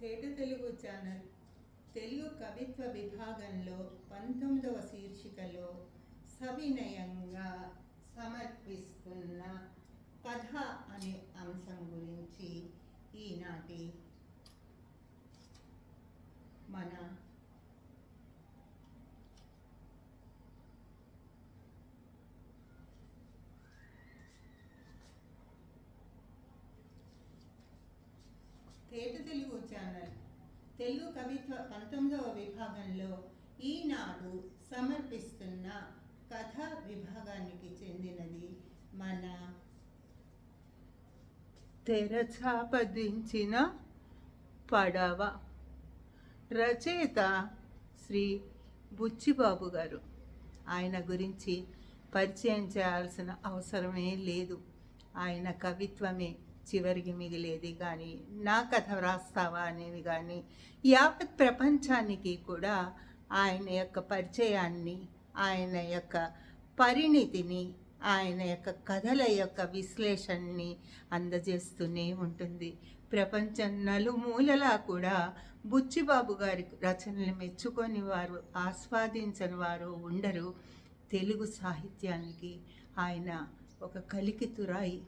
తేట తెలుగు ఛానల్ తెలుగు కవిత్వ విభాగంలో 19వ శీర్షికలో సవినయంగా సమర్పిస్తున్న కథ అనే అంశం గురించి ఈనాటి మన తేట తెలుగు ఛానల్ తెలుగు కవిత్వ 19వ విభాగంలో ఈనాడు సమర్పిస్తున్న కథ విభాగానికి చెందినది మన తెరచాపదించిన పడవ. రచయిత శ్రీ బుచ్చిబాబు గారు. ఆయన గురించి పరిచయం చేయాల్సిన అవసరమే లేదు. ఆయన కవిత్వమే చివరికి మిగిలేది కానీ, నా కథ వ్రాస్తావా అనేవి కానీ, యావత్ ప్రపంచానికి కూడా ఆయన యొక్క పరిచయాన్ని, ఆయన యొక్క పరిణితిని, ఆయన యొక్క కథల యొక్క విశ్లేషణని అందజేస్తూనే ఉంటుంది. ప్రపంచం నలుమూలలా కూడా బుచ్చిబాబు గారి రచనలు మెచ్చుకొని వారు, ఆస్వాదించని వారు ఉండరు. తెలుగు సాహిత్యానికి ఆయన ఒక కలికితురాయి.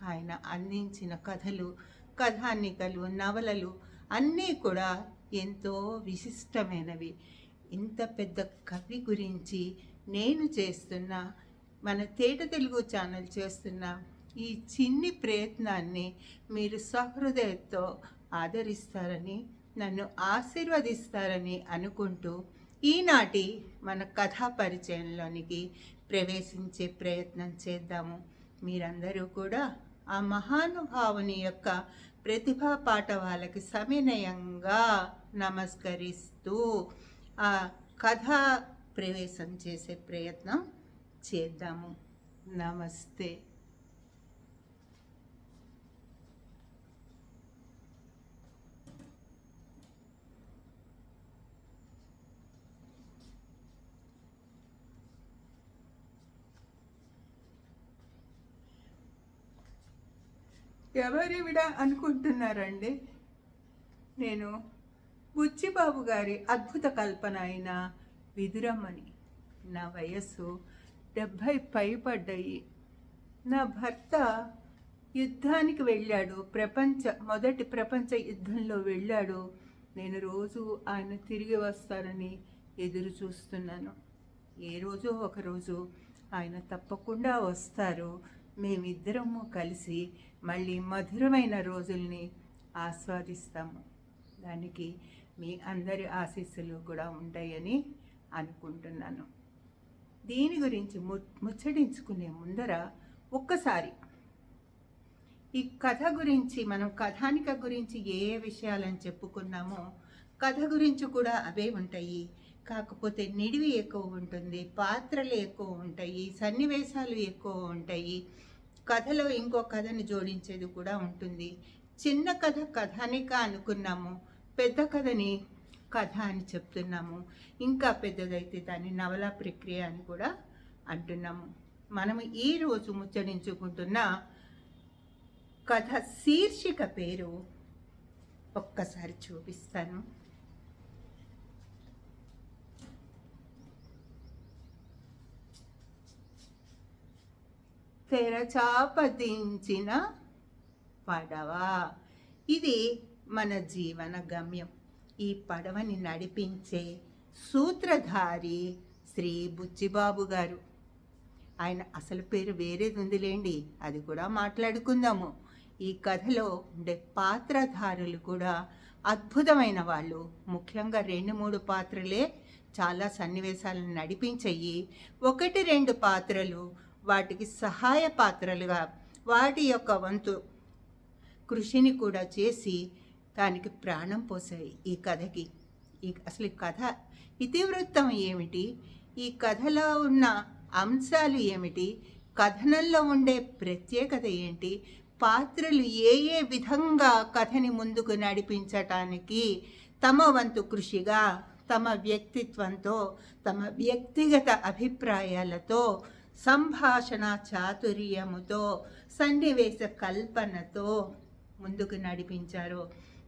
ఆయన అందించిన కథలు, కథానికలు, నవలలు అన్నీ కూడా ఎంతో విశిష్టమైనవి. ఇంత పెద్ద కవి గురించి నేను చేస్తున్న, మన తేట తెలుగు ఛానల్ చేస్తున్న ఈ చిన్ని ప్రయత్నాన్ని మీరు సహృదయంతో ఆదరిస్తారని, నన్ను ఆశీర్వదిస్తారని అనుకుంటూ ఈనాటి మన కథా పరిచయంలోనికి ప్రవేశించే ప్రయత్నం చేద్దాము. మీరందరూ కూడా ఆ మహానుభావుని యొక్క ప్రతిభా పాఠవాలకి సవినయంగా నమస్కరిస్తూ ఆ కథా ప్రవేశం చేసే ప్రయత్నం చేద్దాము. నమస్తే. ఎవరివిడ అనుకుంటున్నారండి? నేను బుచ్చిబాబు గారి అద్భుత కల్పన అయిన విదురమ్మని. నా వయస్సు 70 పైబడ్డాయి. నా భర్త యుద్ధానికి వెళ్ళాడు, మొదటి ప్రపంచ యుద్ధంలో వెళ్ళాడు. నేను రోజు ఆయన తిరిగి వస్తారని ఎదురు చూస్తున్నాను. ఏ రోజో ఒకరోజు ఆయన తప్పకుండా వస్తారు. మేమిద్దరము కలిసి మళ్ళీ మధురమైన రోజుల్ని ఆస్వాదిస్తాము. దానికి మీ అందరి ఆశీస్సులు కూడా ఉంటాయని అనుకుంటున్నాను. దీని గురించి ముచ్చడించుకునే ముందర ఒక్కసారి ఈ కథ గురించి, మనం కథానిక గురించి ఏ విషయాలని చెప్పుకున్నామో కథ గురించి కూడా అవే ఉంటాయి. కాకపోతే నిడివి ఎక్కువ ఉంటుంది, పాత్రలు ఎక్కువ ఉంటాయి, సన్నివేశాలు ఎక్కువ ఉంటాయి. కథలో ఇంకో కథని జోడించేది కూడా ఉంటుంది. చిన్న కథ కథానిక అనుకున్నాము, పెద్ద కథని కథ అని చెప్తున్నాము. ఇంకా పెద్దదైతే దాన్ని నవలా ప్రక్రియ అని కూడా అంటున్నాము. మనము ఈరోజు ముచ్చరించుకుంటున్న కథ శీర్షిక పేరు ఒక్కసారి చూపిస్తాను. తెరచాపదించిన పడవ. ఇది మన జీవన గమ్యం. ఈ పడవని నడిపించే సూత్రధారి శ్రీ బుచ్చిబాబు గారు. ఆయన అసలు పేరు వేరేది ఉందిలేండి, అది కూడా మాట్లాడుకుందాము. ఈ కథలో ఉండే పాత్రధారులు కూడా అద్భుతమైన వాళ్ళు. ముఖ్యంగా 2-3 పాత్రలే చాలా సన్నివేశాలను నడిపించాయి. 1-2 పాత్రలు వాటికి సహాయ పాత్రలుగా వాటి యొక్క వంతు కృషిని కూడా చేసి దానికి ప్రాణం పోసాయి ఈ కథకి. అసలు ఈ కథ ఇతివృత్తం ఏమిటి, ఈ కథలో ఉన్న అంశాలు ఏమిటి, కథనంలో ఉండే ప్రత్యేకత ఏంటి, పాత్రలు ఏ విధంగా కథని ముందుకు నడిపించటానికి తమ వంతు కృషిగా, తమ వ్యక్తిత్వంతో, తమ వ్యక్తిగత అభిప్రాయాలతో, సంభాషణ చాతుర్యముతో, సన్నివేశ కల్పనతో ముందుకు నడిపించారో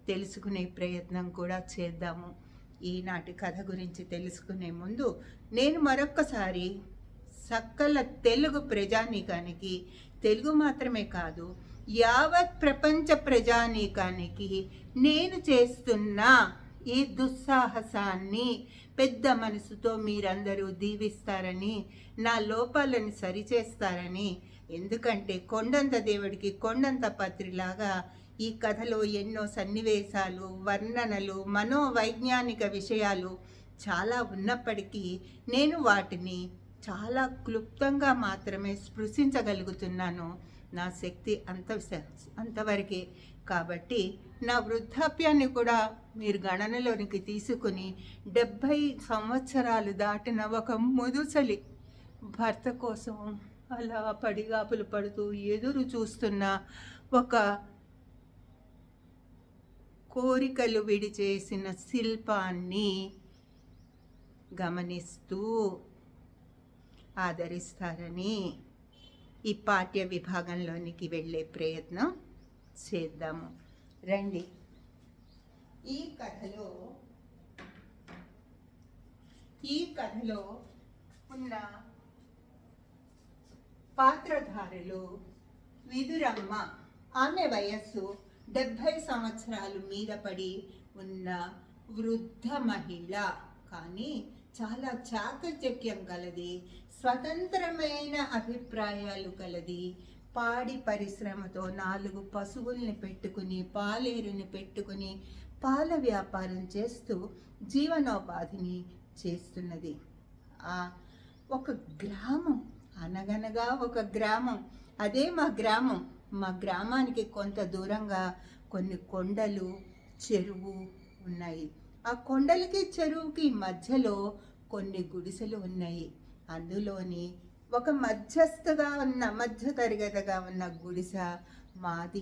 తెలుసుకునే ప్రయత్నం కూడా చేద్దాము. ఈనాటి కథ గురించి తెలుసుకునే ముందు నేను మరొక్కసారి సకల తెలుగు ప్రజానీకానికి, తెలుగు మాత్రమే కాదు యావత్ ప్రపంచ ప్రజానీకానికి నేను చేస్తున్న ఈ దుస్సాహసాన్ని పెద్ద మనసుతో మీరందరూ దీవిస్తారని, నా లోపాలను సరిచేస్తారని, ఎందుకంటే కొండంత దేవుడికి కొండంత పత్రిలాగా ఈ కథలో ఎన్నో సన్నివేశాలు, వర్ణనలు, మనోవైజ్ఞానిక విషయాలు చాలా ఉన్నప్పటికీ నేను వాటిని చాలా క్లుప్తంగా మాత్రమే స్పృశించగలుగుతున్నాను. నా శక్తి అంతవరకే. కాబట్టి నా వృద్ధాప్యాన్ని కూడా మీరు గణనలోనికి తీసుకుని 70 సంవత్సరాలు దాటిన ఒక ముదుసలి భర్త కోసం అలా పడిగాపులు పడుతూ ఎదురు చూస్తున్న ఒక కోరికలు విడిచేసిన శిల్పాన్ని గమనిస్తూ ఆదరిస్తారని ఈ పాఠ్య విభాగంలోనికి వెళ్ళే ప్రయత్నం చేద్దాము. రండి. ఈ కథలో ఉన్న పాత్రధారులు విదురమ్మ. ఆమె వయస్సు 70 సంవత్సరాలు మీద పడి ఉన్న వృద్ధ మహిళ. కానీ చాలా చాకచక్యం కలది, స్వతంత్రమైన అభిప్రాయాలు కలది. పాడి పరిశ్రమతో 4 పశువుల్ని పెట్టుకుని, పాలేరుని పెట్టుకుని పాల వ్యాపారం చేస్తూ జీవనోపాధిని చేస్తున్నది. ఒక గ్రామం, అనగనగా ఒక గ్రామం, అదే మా గ్రామం. మా గ్రామానికి కొంత దూరంగా కొన్ని కొండలు, చెరువు ఉన్నాయి. ఆ కొండలకి చెరువుకి మధ్యలో కొన్ని గుడిసెలు ఉన్నాయి. అందులోని ఒక మధ్య తరగతిగా ఉన్న గుడిసె మాది.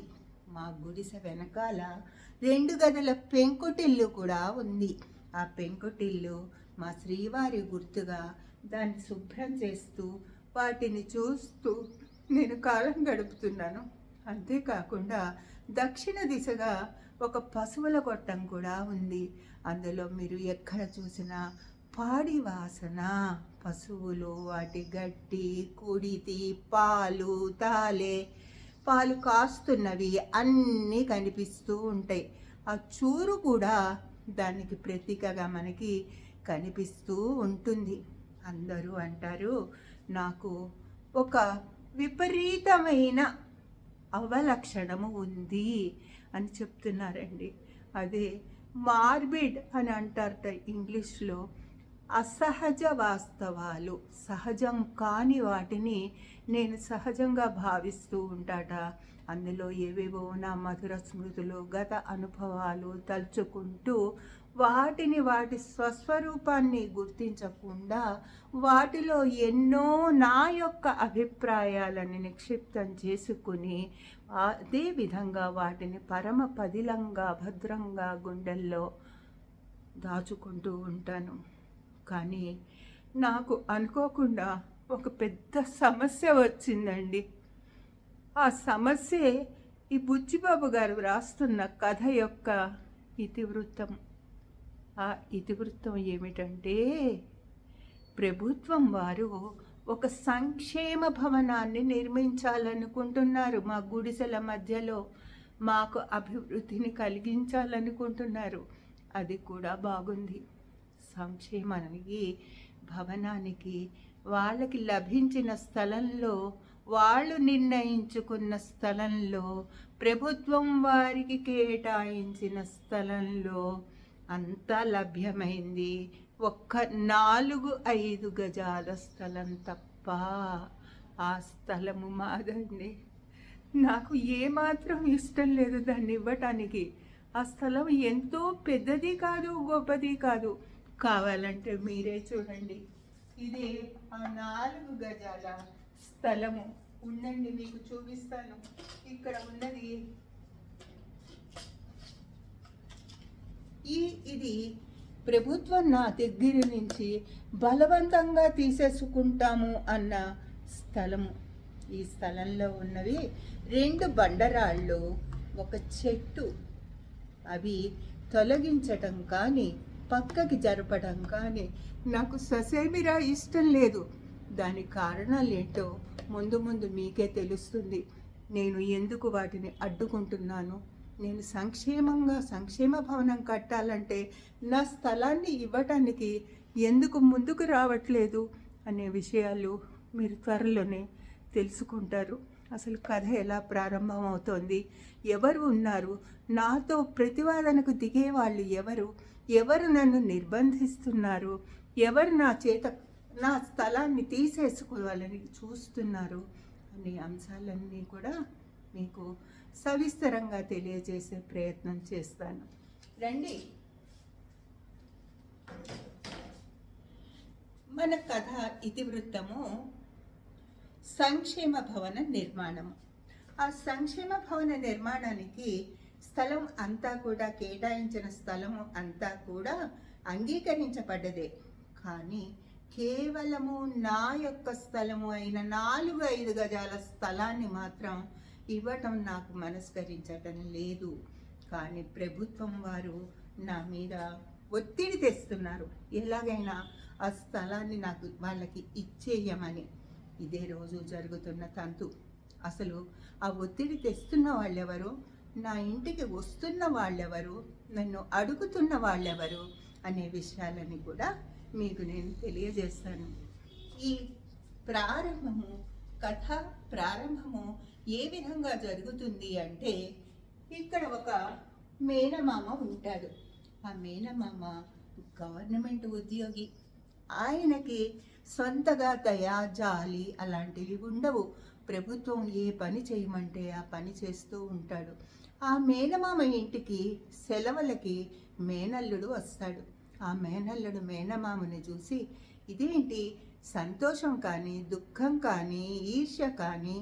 మా గుడిసె వెనకాల 2 గదుల పెంకుటిల్లు కూడా ఉంది. ఆ పెంకుటిల్లు మా శ్రీవారి గుర్తుగా దాన్ని శుభ్రం చేస్తూ, వాటిని చూస్తూ నేను కాలం గడుపుతున్నాను. అంతేకాకుండా దక్షిణ దిశగా ఒక పశువుల గొట్టం కూడా ఉంది. అందులో మీరు ఎక్కడ చూసినా పాడి వాసన, పశువులు, వాటి గడ్డి, కుడితి, పాలు, పాలు కాస్తున్నవి అన్నీ కనిపిస్తూ ఉంటాయి. ఆ చూరు కూడా దానికి ప్రతీకగా మనకి కనిపిస్తూ ఉంటుంది. అందరూ అంటారు నాకు ఒక విపరీతమైన అవలక్షణము ఉంది అని చెప్తున్నారండి. అదే మార్బిడ్ అని అంటారట ఇంగ్లీష్లో. అసహజ వాస్తవాలు, సహజం కాని వాటిని నేను సహజంగా భావిస్తూ ఉంటాట. అందులో ఏవేవో నా మధుర స్మృతులు, గత అనుభవాలు తలుచుకుంటూ వాటి స్వస్వరూపాన్ని గుర్తించకుండా వాటిలో ఎన్నో నా యొక్క అభిప్రాయాలని నిక్షిప్తం చేసుకుని అదే విధంగా వాటిని పరమ పదిలంగా భద్రంగా గుండెల్లో దాచుకుంటూ ఉంటాను. కానీ నాకు అనుకోకుండా ఒక పెద్ద సమస్య వచ్చిందండి. ఆ సమస్యే ఈ బుచ్చిబాబు గారు రాస్తున్న కథ యొక్క ఇతివృత్తం. ఆ ఇతివృత్తం ఏమిటంటే, ప్రభుత్వం వారు ఒక సంక్షేమ భవనాన్ని నిర్మించాలనుకుంటున్నారు. మా గుడిసెల మధ్యలో మాకు అభివృద్ధిని కలిగించాలనుకుంటున్నారు. అది కూడా బాగుంది. సంక్షేమానికి భవనానికి వాళ్ళకి లభించిన స్థలంలో, వాళ్ళు నిర్ణయించుకున్న స్థలంలో, ప్రభుత్వం వారికి కేటాయించిన స్థలంలో అంతా లభ్యమైంది. ఒక్క 4-5 గజాల స్థలం తప్ప. ఆ స్థలము మాదండి. నాకు ఏమాత్రం ఇష్టం లేదు దాన్ని ఇవ్వటానికి. ఆ స్థలం ఎంతో పెద్దది కాదు, గొప్పది కాదు. కావాలంటే మీరే చూడండి. ఇదే ఆ 4 గజాల స్థలము. ఉండండి, మీకు చూపిస్తాను. ఇక్కడ ఉన్నది ఇది ప్రభుత్వం నా దగ్గర నుంచి బలవంతంగా తీసేసుకుంటాము అన్న స్థలము. ఈ స్థలంలో ఉన్నవి 2 బండరాళ్ళు, ఒక చెట్టు. అవి తొలగించటం కానీ పక్కకి జరపడం కానీ నాకు ససేమిరా ఇష్టం లేదు. దానికి కారణాలు ఏంటో ముందు ముందు మీకే తెలుస్తుంది. నేను ఎందుకు వాటిని అడ్డుకుంటున్నాను, నేను సంక్షేమ భవనం కట్టాలంటే నా స్థలాన్ని ఇవ్వటానికి ఎందుకు ముందుకు రావట్లేదు అనే విషయాలు మీరు త్వరలోనే తెలుసుకుంటారు. అసలు కథ ఎలా ప్రారంభమవుతోంది, ఎవరు ఉన్నారు, నాతో ప్రతివాదనకు దిగేవాళ్ళు ఎవరు నన్ను నిర్బంధిస్తున్నారు, ఎవరు నా స్థలాన్ని తీసేసుకోవాలని చూస్తున్నారు అనే అంశాలన్నీ కూడా మీకు సవిస్తరంగా తెలియజేసే ప్రయత్నం చేస్తాను. రండి. మన కథ ఇతివృత్తము సంక్షేమ భవన నిర్మాణము. ఆ సంక్షేమ భవన నిర్మాణానికి స్థలం అంతా కూడా, కేటాయించిన స్థలము అంతా కూడా అంగీకరించబడ్డదే. కానీ కేవలము నా యొక్క స్థలము అయిన 4-5 గజాల స్థలాన్ని మాత్రం ఇవ్వటం నాకు మనస్కరించటం లేదు. కానీ ప్రభుత్వం వారు నా మీద ఒత్తిడి తెస్తున్నారు, ఎలాగైనా ఆ స్థలాన్ని నాకు వాళ్ళకి ఇచ్చేయమని. ఇదే రోజు జరుగుతున్న తంతు. అసలు ఆ ఒత్తిడి తెస్తున్న వాళ్ళెవరు, నా ఇంటికి వస్తున్న వాళ్ళెవరు, నన్ను అడుగుతున్న వాళ్ళెవరు అనే విషయాలని కూడా మీకు నేను తెలియజేస్తాను. ఈ కథ ప్రారంభము ఏ విధంగా జరుగుతుంది అంటే, ఇక్కడ ఒక మేనమామ ఉంటాడు. ఆ మేనమామ గవర్నమెంట్ ఉద్యోగి. ఆయనకి సొంతగా దయా, జాలి అలాంటివి ఉండవు. ప్రభుత్వం ఏ పని చేయమంటే ఆ పని చేస్తూ ఉంటాడు. ఆ మేనమామ ఇంటికి సెలవులకి మేనల్లుడు వస్తాడు. ఆ మేనల్లుడు మేనమామని చూసి, ఇదేంటి సంతోషం కానీ, దుఃఖం కానీ, ఈర్ష్య కానీ,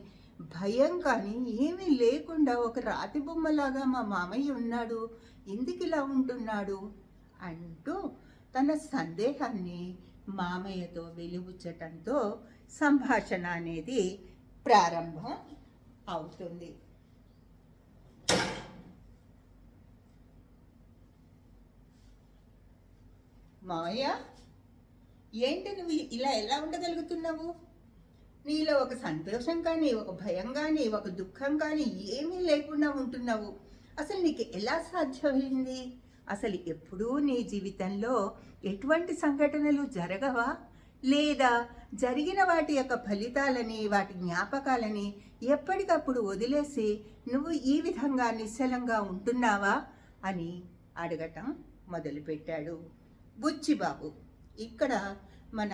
భయం కానీ ఏమీ లేకుండా ఒక రాతి బొమ్మలాగా మా మామయ్య ఉన్నాడు, ఎందుకు ఇలా ఉంటున్నాడు అంటూ తన సందేహాన్ని మామయ్యతో వెలిబుచ్చటంతో సంభాషణ అనేది ప్రారంభం అవుతుంది. మామయ్య, ఏంటి నువ్వు ఇలా ఎలా ఉండగలుగుతున్నావు? నీలో ఒక సంతోషం కానీ, ఒక భయం కానీ, ఒక దుఃఖం కానీ ఏమీ లేకుండా ఉంటున్నావు. అసలు నీకు ఎలా సాధ్యమైంది? అసలు ఎప్పుడూ నీ జీవితంలో ఎటువంటి సంఘటనలు జరగవా? లేదా జరిగిన వాటి యొక్క ఫలితాలని, వాటి జ్ఞాపకాలని ఎప్పటికప్పుడు వదిలేసి నువ్వు ఈ విధంగా నిశ్చలంగా ఉంటున్నావా అని అడగటం మొదలుపెట్టాడు బుచ్చిబాబు. ఇక్కడ మన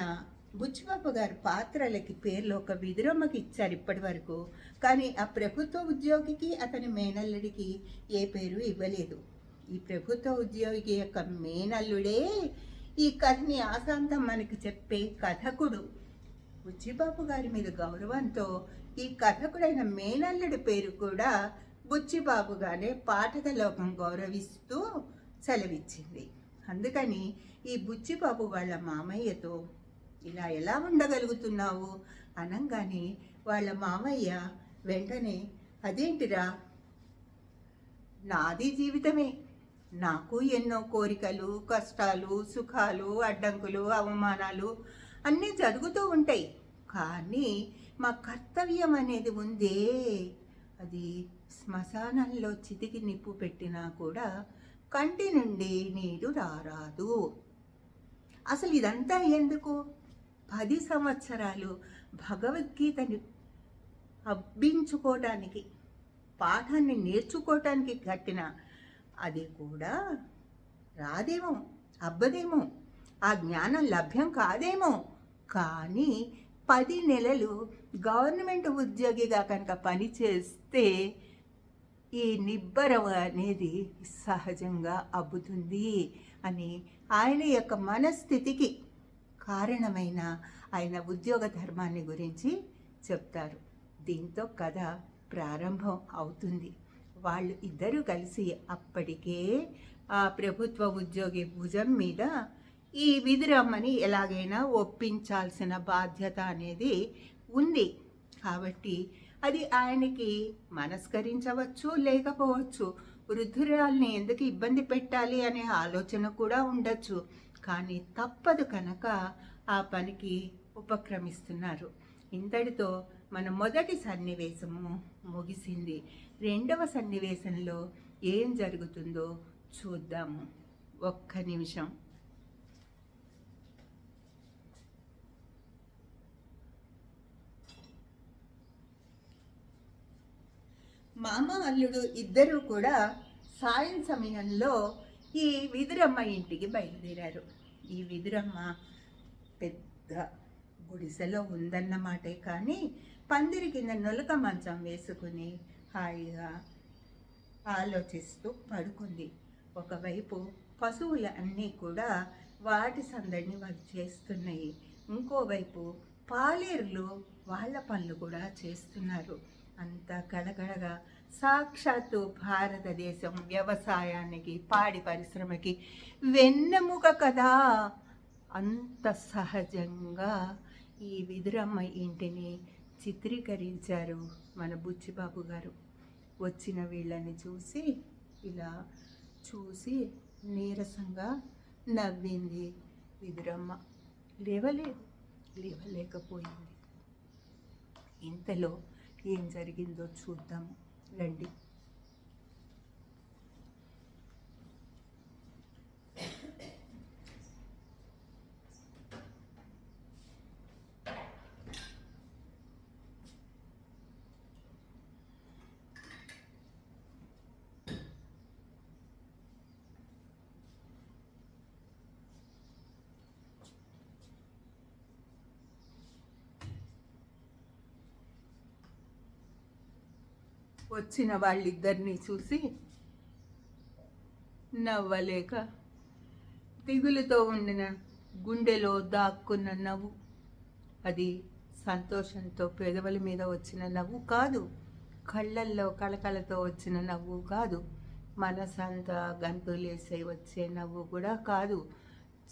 బుచ్చిబాబు గారి పాత్రలకి పేర్లు ఒక విదురమ్మకి ఇచ్చారు ఇప్పటి వరకు. కానీ ఆ ప్రభుత్వ ఉద్యోగికి, అతని మేనల్లుడికి ఏ పేరు ఇవ్వలేదు. ఈ ప్రభుత్వ ఉద్యోగి యొక్క మేనల్లుడే ఈ కథని ఆశాంతం మనకి చెప్పే కథకుడు. బుచ్చిబాబు గారి మీద గౌరవంతో ఈ కథకుడైన మేనల్లుడి పేరు కూడా బుచ్చిబాబుగానే పాఠక లోకం గౌరవిస్తూ సెలవిచ్చింది. అందుకని ఈ బుచ్చిబాబు వాళ్ళ మామయ్యతో ఇలా ఎలా ఉండగలుగుతున్నావు అనంగానే వాళ్ళ మామయ్య వెంటనే, అదేంటిరా, నాది జీవితమే, నాకు ఎన్నో కోరికలు, కష్టాలు, సుఖాలు, అడ్డంకులు, అవమానాలు అన్నీ జరుగుతూ ఉంటాయి. కానీ మా కర్తవ్యం అనేది ఉందే, అది శ్మశానంలో చితికి నిప్పు పెట్టినా కూడా కంటి నుండి నీరు రారాదు. అసలు ఇదంతా ఎందుకు? 10 సంవత్సరాలు భగవద్గీతని అబ్బించుకోవటానికి, పాఠాన్ని నేర్చుకోవటానికి కట్టిన అది కూడా రాదేమో, అబ్బదేమో, ఆ జ్ఞానం లభ్యం కాదేమో. కానీ 10 నెలలు గవర్నమెంట్ ఉద్యోగిగా కనుక పనిచేస్తే ఈ నిబ్బరం అనేది సహజంగా అబ్బుతుంది అని ఆయన యొక్క మనస్థితికి కారణమైన ఆయన ఉద్యోగ ధర్మాన్ని గురించి చెప్తారు. దీంతో కథ ప్రారంభం అవుతుంది. వాళ్ళు ఇద్దరూ కలిసి అప్పటికే ఆ ప్రభుత్వ ఉద్యోగి భుజం మీద ఈ విదురమ్మని ఎలాగైనా ఒప్పించాల్సిన బాధ్యత అనేది ఉంది. కాబట్టి అది ఆయనకి మనస్కరించవచ్చు, లేకపోవచ్చు. వృద్ధురాల్ని ఎందుకు ఇబ్బంది పెట్టాలి అనే ఆలోచన కూడా ఉండొచ్చు. కానీ తప్పదు కనుక ఆ పనికి ఉపక్రమిస్తున్నారు. ఇంతటితో మన మొదటి సన్నివేశము ముగిసింది. రెండవ సన్నివేశంలో ఏం జరుగుతుందో చూద్దాము. ఒక్క నిమిషం. మామ అల్లుడు ఇద్దరూ కూడా సాయం సమయంలో ఈ విదురమ్మ ఇంటికి బయలుదేరారు. ఈ విదురమ్మ పెద్ద గుడిసెలో ఉందన్నమాటే, కానీ పందిరి కింద నొలక మంచం వేసుకుని హాయిగా ఆలోచిస్తూ పడుకుంది. ఒకవైపు పశువులు అన్నీ కూడా వాటి సందడిని వాళ్ళు చేస్తున్నాయి. ఇంకోవైపు పాలేరులు వాళ్ళ పనులు కూడా చేస్తున్నారు. అంత గడగడగా సాక్షాత్తు భారతదేశం వ్యవసాయానికి, పాడి పరిశ్రమకి వెన్నెముక కదా. అంత సహజంగా ఈ విదురమ్మ ఇంటిని చిత్రీకరించారు మన బుచ్చిబాబు గారు. వచ్చిన వీళ్ళని చూసి ఇలా చూసి నీరసంగా నవ్వింది విదురమ్మ. లేవలేకపోయింది. ఇంతలో ఏం జరిగిందో చూద్దాము రండి. వచ్చిన వాళ్ళిద్దరినీ చూసి నవ్వలేక దిగులుతో ఉండిన గుండెలో దాక్కున్న నవ్వు, అది సంతోషంతో పెదవుల మీద వచ్చిన నవ్వు కాదు, కళ్ళల్లో కళకళతో వచ్చిన నవ్వు కాదు, మనసంతా గంతులేసే వచ్చే నవ్వు కూడా కాదు.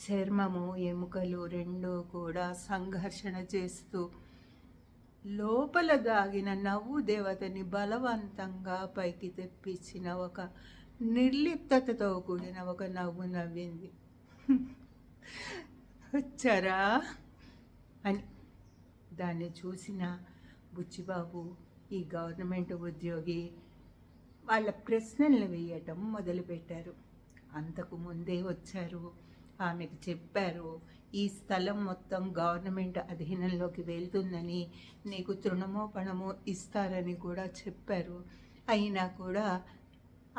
చర్మము ఎముకలు రెండూ కూడా సంఘర్షణ చేస్తూ లోపల దాగిన నవ్వు దేవతని బలవంతంగా పైకి తెప్పించిన ఒక నిర్లిప్తతతో కూడిన ఒక నవ్వు నవ్వింది. వచ్చారా అని దాన్ని చూసిన బుచ్చిబాబు ఈ గవర్నమెంట్ ఉద్యోగి వాళ్ళ ప్రశ్నలను వేయటం మొదలుపెట్టారు. అంతకు ముందే వచ్చారు, ఆమెకు చెప్పారు ఈ స్థలం మొత్తం గవర్నమెంట్ అధీనంలోకి వెళ్తుందని, నీకు తృణమో పణమో ఇస్తారని కూడా చెప్పారు. అయినా కూడా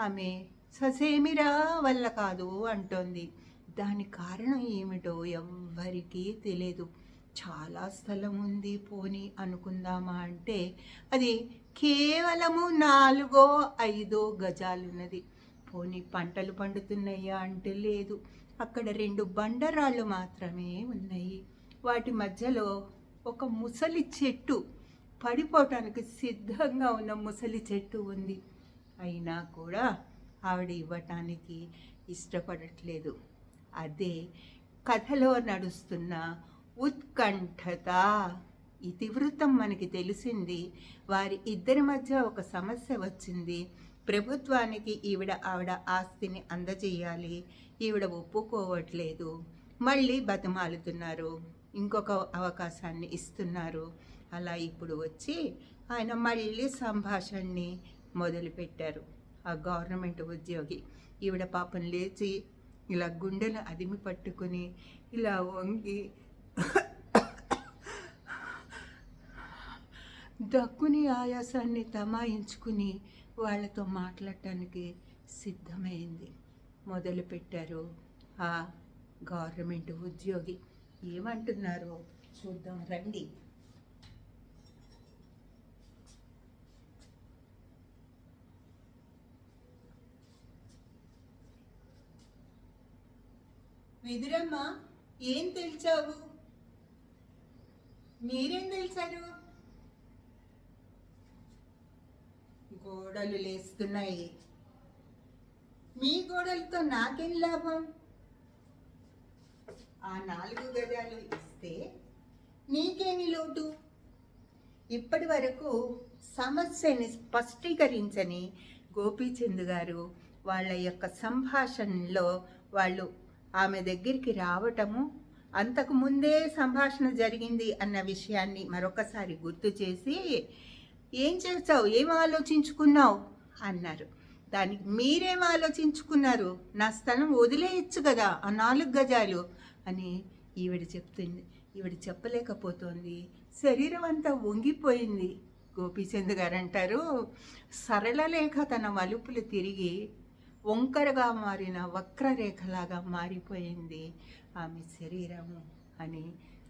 ఆమె ససేమిరా వల్ల కాదు అంటోంది. దాని కారణం ఏమిటో ఎవ్వరికీ తెలియదు. చాలా స్థలం ఉంది పోని అనుకుందామా అంటే అది కేవలము 4-5 గజాలున్నది. పోని పంటలు పండుతున్నాయా అంటే లేదు. అక్కడ 2 బండరాళ్ళు మాత్రమే ఉన్నాయి. వాటి మధ్యలో ఒక ముసలి చెట్టు, పడిపోవటానికి సిద్ధంగా ఉన్న ముసలి చెట్టు ఉంది. అయినా కూడా ఆవిడ ఇవ్వటానికి ఇష్టపడట్లేదు. అదే కథలో నడుస్తున్న ఉత్కంఠత. ఇతివృత్తం మనకి తెలిసింది. వారి ఇద్దరి మధ్య ఒక సమస్య వచ్చింది. ప్రభుత్వానికి ఆవిడ ఆస్తిని అందజేయాలి. ఈవిడ ఒప్పుకోవట్లేదు. మళ్ళీ బతిమాలుతున్నారు, ఇంకొక అవకాశాన్ని ఇస్తున్నారు. అలా ఇప్పుడు వచ్చి ఆయన మళ్ళీ సంభాషణని మొదలుపెట్టారు. ఆ గవర్నమెంట్ ఉద్యోగి ఈవిడ పాపం లేచి ఇలా గుండెలు అదిమి పట్టుకుని ఇలా వంగి దక్కుని ఆయాసాన్ని తమాయించుకుని వాళ్ళతో మాట్లాడటానికి సిద్ధమైంది. మొదలుపెట్టారు ఆ గవర్నమెంట్ ఉద్యోగి. ఏమంటున్నారో చూద్దాం రండి. విదురమ్మ, ఏం తెలిసావు? మీరేం తెలిసారు? గోడలు లేస్తున్నాయి. మీ గోడలతో నాకేం లాభం? ఆ 4 గజాలు ఇస్తే నీకేమి లోటు? ఇప్పటి వరకు సమస్యని స్పష్టీకరించని గోపీచంద్ గారు వాళ్ళ యొక్క సంభాషణలో వాళ్ళు ఆమె దగ్గరికి రావటము, అంతకు ముందే సంభాషణ జరిగింది అన్న విషయాన్ని మరొకసారి గుర్తు చేసి, ఏం చేస్తావు, ఏం ఆలోచించుకున్నావు అన్నారు. దానికి మీరేం ఆలోచించుకున్నారు, నా స్థలం వదిలేయచ్చు కదా ఆ 4 గజాలు అని ఈవిడ చెప్తుంది. ఈవిడ చెప్పలేకపోతోంది, శరీరం అంతా వంగిపోయింది. గోపీచంద్ గారు అంటారు, సరళరేఖ తన మలుపులు తిరిగి వంకరగా మారిన వక్రరేఖలాగా మారిపోయింది ఆమె శరీరము అని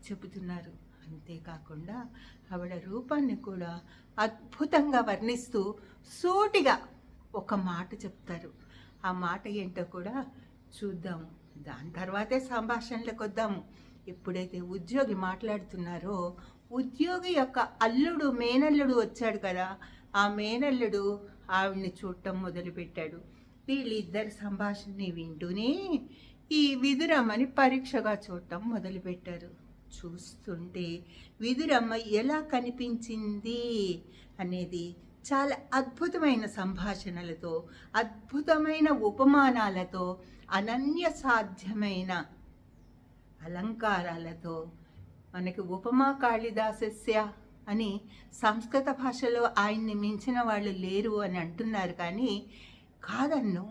చెబుతున్నారు. అంతేకాకుండా ఆవిడ రూపాన్ని కూడా అద్భుతంగా వర్ణిస్తూ సూటిగా ఒక మాట చెప్తారు. ఆ మాట ఏంటో కూడా చూద్దాము, దాని తర్వాతే సంభాషణలకు వద్దాము. ఎప్పుడైతే ఉద్యోగి మాట్లాడుతున్నారో, ఉద్యోగి యొక్క అల్లుడు మేనల్లుడు వచ్చాడు కదా, ఆ మేనల్లుడు ఆవిడ్ని చూడటం మొదలుపెట్టాడు. వీళ్ళిద్దరి సంభాషణని వింటూనే ఈ విదురమ్మని పరీక్షగా చూడటం మొదలుపెట్టారు. చూస్తుంటే విదురమ్మ ఎలా కనిపించింది అనేది చాలా అద్భుతమైన సంభాషణలతో, అద్భుతమైన ఉపమానాలతో, అనన్య సాధ్యమైన అలంకారాలతో, మనకి ఉపమా కాళిదాసస్య అని సంస్కృత భాషలో ఆయన్ని మించిన వాళ్ళు లేరు అని అంటున్నారు. కానీ కాదన్ను,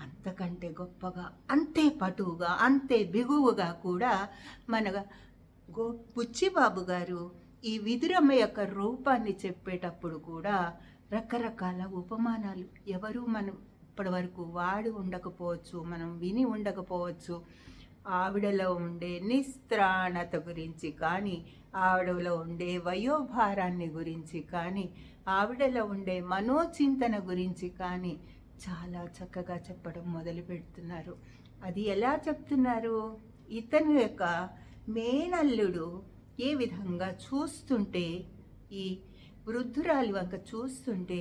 అంతకంటే గొప్పగా, అంతే పటువుగా, అంతే బిగువుగా కూడా మన బుచ్చిబాబు గారు ఈ విదురమ్మ యొక్క రూపాన్ని చెప్పేటప్పుడు కూడా రకరకాల ఉపమానాలు, ఎవరు మనం ఇప్పటి వరకు వాడి ఉండకపోవచ్చు, మనం విని ఉండకపోవచ్చు. ఆవిడలో ఉండే నిస్త్రాణత గురించి కానీ, ఆవిడలో ఉండే వయోభారాన్ని గురించి కానీ, ఆవిడలో ఉండే మనోచింతన గురించి కానీ చాలా చక్కగా చెప్పడం మొదలు పెడుతున్నారు. అది ఎలా చెప్తున్నారు, ఇతని యొక్క మేనల్లుడు ఏ విధంగా చూస్తుంటే, ఈ వృద్ధురాలి వంక చూస్తుంటే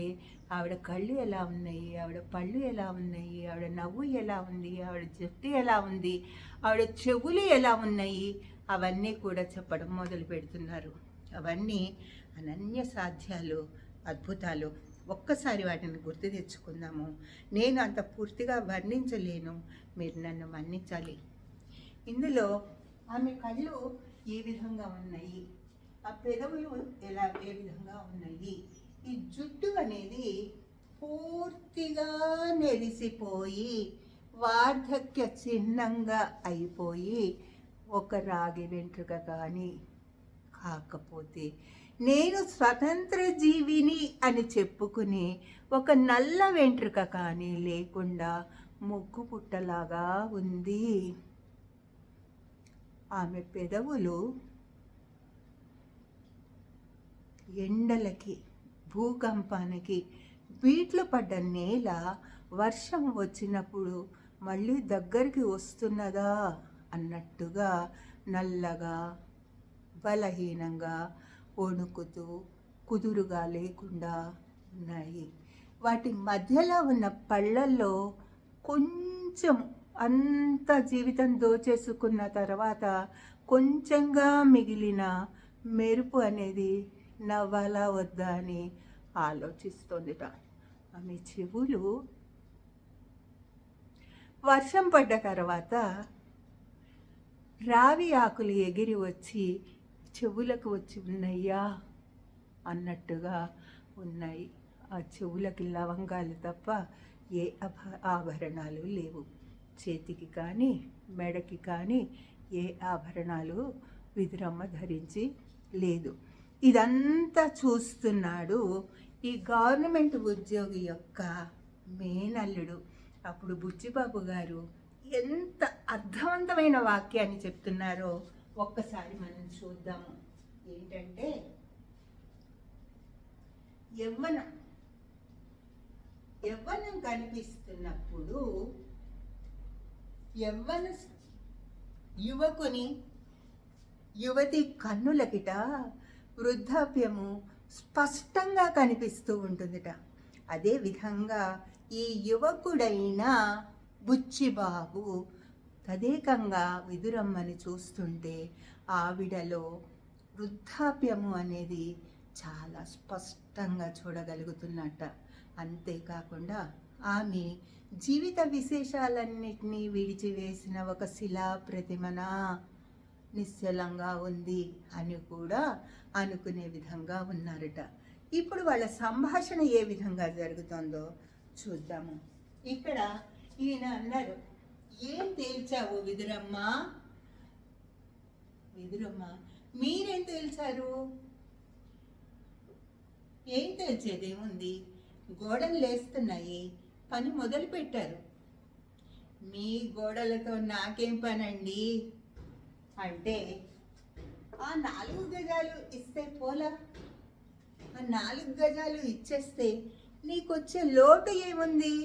ఆవిడ కళ్ళు ఎలా ఉన్నాయి, ఆవిడ పళ్ళు ఎలా ఉన్నాయి, ఆవిడ నవ్వు ఎలా ఉంది, ఆవిడ జుట్టు ఎలా ఉంది, ఆవిడ చెవులు ఎలా ఉన్నాయి, అవన్నీ కూడా చెప్పడం మొదలు పెడుతున్నారు. అవన్నీ అనన్య సాధ్యాలు, అద్భుతాలు. ఒక్కసారి వాటిని గుర్తు తెచ్చుకుందాము. నేను అంత పూర్తిగా వర్ణించలేను, మీరు నన్ను మన్నించాలి. ఇందులో ఆమె కళ్ళు ఏ విధంగా ఉన్నాయి, ఆ పెదవులు ఏ విధంగా ఉన్నాయి, ఈ జుట్టు అనేది పూర్తిగా నెరిసిపోయి వార్ధక్య చిహ్నంగా అయిపోయి ఒక రాగి వెంట్రుక కానీ కాకపోతే, నేను స్వతంత్ర జీవిని అని చెప్పుకుని ఒక నల్ల వెంట్రుక కానీ లేకుండా ముగ్గు పుట్టలాగా ఉంది. ఆమె పెదవులు ఎండలకి, భూకంపానికి, బీట్లు పడ్డ నేల వర్షం వచ్చినప్పుడు మళ్ళీ దగ్గరికి వస్తున్నదా అన్నట్టుగా నల్లగా, బలహీనంగా, వణుకుతూ, కుదురుగా లేకుండా ఉన్నాయి. వాటి మధ్యలో ఉన్న పళ్ళల్లో కొంచెం, అంత జీవితం దోచేసుకున్న తర్వాత కొంచెంగా మిగిలిన మెరుపు అనేది నవ్వాలా వద్దా అని ఆలోచిస్తోందిట. ఆమె చెవులు వర్షం పడ్డ తర్వాత రావి ఆకులు ఎగిరి వచ్చి చెవులకు వచ్చి ఉన్నాయా అన్నట్టుగా ఉన్నాయి. ఆ చెవులకి లవంగాలు తప్ప ఏ ఆభరణాలు లేవు. చేతికి కానీ మెడకి కానీ ఏ ఆభరణాలు విదురమ్మ ధరించి లేదు. ఇదంతా చూస్తున్నాడు ఈ గవర్నమెంట్ ఉద్యోగి యొక్క మేనల్లుడు. అప్పుడు బుచ్చిబాబు గారు ఎంత అర్థవంతమైన వాక్యాన్ని చెప్తున్నారో ఒక్కసారి మనం చూద్దాము. ఏంటంటే, యవ్వనం కనిపిస్తున్నప్పుడు యువతి కన్నులకిట వృద్ధాప్యము స్పష్టంగా కనిపిస్తూ ఉంటుందిట. అదే విధంగా ఈ యువకుడైన బుచ్చిబాబు తదేకంగా విదురమ్మని చూస్తుంటే ఆవిడలో వృద్ధాప్యము అనేది చాలా స్పష్టంగా చూడగలుగుతున్నట్ట. అంతేకాకుండా ఆమె జీవిత విశేషాలన్నిటినీ విడిచివేసిన ఒక శిలా ప్రతిమన నిశ్చలంగా ఉంది అని కూడా అనుకునే విధంగా ఉన్నారట. ఇప్పుడు వాళ్ళ సంభాషణ ఏ విధంగా జరుగుతుందో చూద్దాము. ఇక్కడ ఈయన అన్నారు, ఏం తేల్చావు విదురమ్మ? విదురమ్మ, మీరేం తేల్చారు? ఏం తేల్చేదేముంది, గోడలు లేస్తున్నాయి, పని మొదలు పెట్టారు. మీ గోడలతో నాకేం పనండి అంటే, ఆ 4 గజాలు ఇస్తే పోలా? ఆ 4 గజాలు ఇచ్చేస్తే నీకొచ్చే లోటు ఏముంది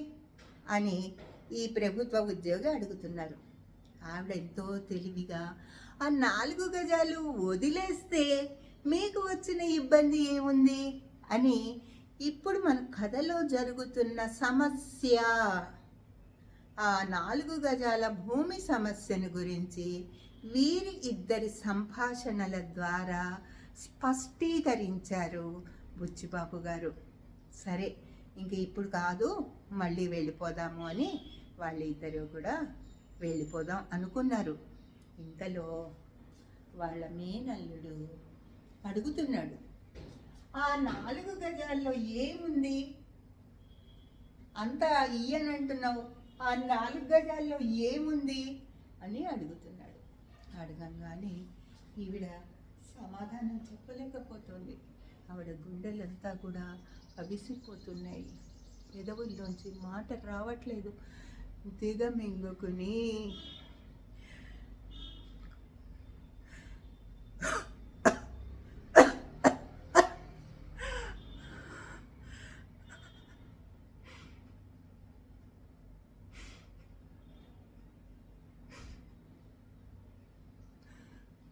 అని ఈ ప్రభుత్వ ఉద్యోగి అడుగుతున్నారు. ఆవిడ ఎంతో తెలివిగా, ఆ 4 గజాలు వదిలేస్తే మీకు వచ్చిన ఇబ్బంది ఏముంది అని ఇప్పుడు మన కథలో జరుగుతున్న సమస్య, ఆ 4 గజాల భూమి సమస్యను గురించి వీరి ఇద్దరి సంభాషణల ద్వారా స్పష్టీకరించారు బుచ్చిబాబు గారు. సరే, ఇంక ఇప్పుడు కాదు, మళ్ళీ వెళ్ళిపోదాము అని వాళ్ళిద్దరూ కూడా వెళ్ళిపోదాం అనుకున్నారు. ఇంతలో వాళ్ళ మేనల్లుడు అడుగుతున్నాడు, ఆ 4 గజాల్లో ఏముంది అంతా ఇయ్యనంటున్నావు, ఆ 4 గజాల్లో ఏముంది అని అడుగుతున్నాడు. అడగంగానే ఈవిడ సమాధానం చెప్పలేకపోతుంది. ఆవిడ గుండెలంతా కూడా అవిసిపోతున్నాయి, పెదవుల్లోంచి మాట రావట్లేదు. దిగమింగుకుని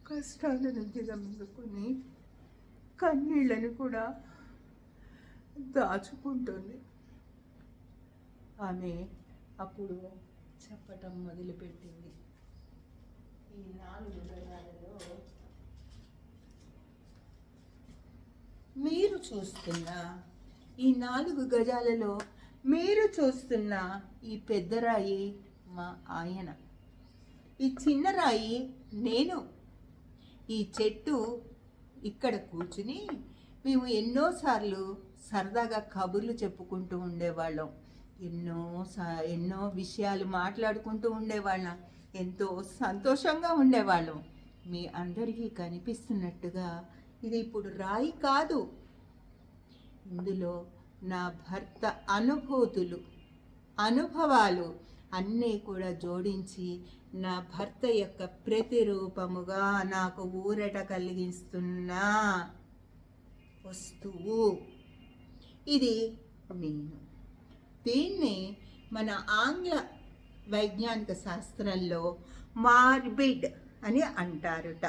కష్టాలను దిగమింగుకుని కన్నీళ్లను కూడా దాచుకుంటుంది. ఆమె అప్పుడు చెప్పటం మొదలుపెట్టింది, ఈ 4 గజాలలో మీరు చూస్తున్న ఈ 4 గజాలలో మీరు చూస్తున్న ఈ పెద్ద రాయి మా ఆయన, ఈ చిన్న రాయి నేను. ఈ చెట్టు ఇక్కడ కూర్చుని మేము ఎన్నోసార్లు సరదాగా కబుర్లు చెప్పుకుంటూ ఉండేవాళ్ళం, ఎన్నో విషయాలు మాట్లాడుకుంటూ ఉండేవాళ్ళం, ఎంతో సంతోషంగా ఉండేవాళ్ళం. మీ అందరికీ కనిపిస్తున్నట్టుగా ఇది ఇప్పుడు రాయి కాదు, ఇందులో నా భర్త అనుభవాలు అన్నీ కూడా జోడించి నా భర్త యొక్క ప్రతిరూపముగా నాకు ఊరట కలిగిస్తున్న వస్తువు ఇది నేను. దీన్ని మన ఆంగ్ల వైజ్ఞానిక శాస్త్రంలో మార్బిడ్ అని అంటారుట.